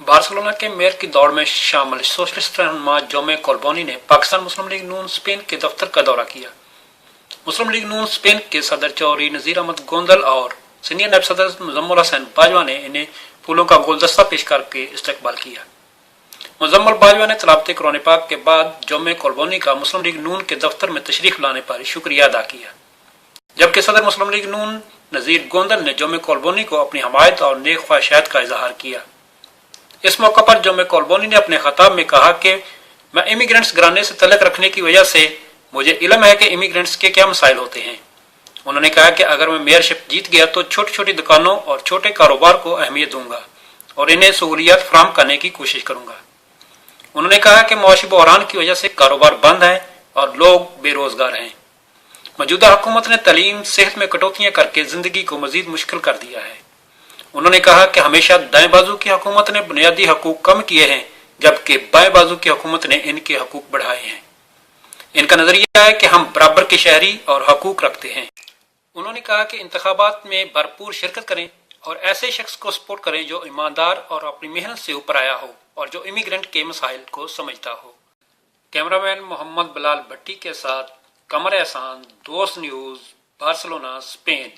Barcelona के mayor की दौड़ में शामिल सोशलिस्ट रहनुमा जोमे कोल्बोनी ने पाकिस्तान मुस्लिम लीग नून स्पेन के दफ्तर का दौरा किया। मुस्लिम लीग नून स्पेन के सदर चौधरी नजीर अहमद गोंदल और सीनियर नायब सदर मुजम्मल हसन बाजवा ने इन्हें फूलों का गुलदस्ता पेश करके इस्तकबाल किया। मुजम्मल बाजवा ने तलावत कुरान पाक के बाद जोमे कोल्बोनी का मुस्लिम लीग नून के दफ्तर में तशरीफ लाने पर शुक्रिया अदा किया, जबकि सदर मुस्लिम लीग नून नजीर गोंदल ने जोमे कोल्बोनी को अपनी हमायत और नेक ख्वाहिशात का इजहार किया। इस मौका पर जोमे कोल्बोनी ने अपने खिताब में कहा कि मैं इमिग्रेंट्स घराने से तल्लुक रखने की वजह से मुझे इल्म है कि इमिग्रेंट्स के क्या मसाइल होते हैं। उन्होंने कहा कि अगर मैं मेयरशिप जीत गया तो छोटी छोटी दुकानों और छोटे कारोबार को अहमियत दूंगा और इन्हें सहूलियत फराहम करने की कोशिश करूंगा। उन्होंने कहा कि मुआशी बहरान की वजह से कारोबार बंद है और लोग बेरोजगार हैं। मौजूदा हुकूमत ने तालीम सेहत में कटौतियां करके जिंदगी को मजीद मुश्किल कर दिया है। उन्होंने कहा कि हमेशा दाएं बाजू की हुकूमत ने बुनियादी हकूक कम किए हैं, जबकि बाएं बाजू की हुकूमत ने इनके हकूक बढ़ाए हैं। इनका नजरिया है कि हम बराबर के शहरी और हकूक रखते हैं। उन्होंने कहा कि इंतखाबात में भरपूर शिरकत करें और ऐसे शख्स को सपोर्ट करें जो ईमानदार और अपनी मेहनत से ऊपर आया हो और जो इमिग्रेंट के मसाइल को समझता हो। कैमरामैन मोहम्मद बिलाल भट्टी के साथ कमर एहसान, दोस्त न्यूज, बार्सिलोना, स्पेन।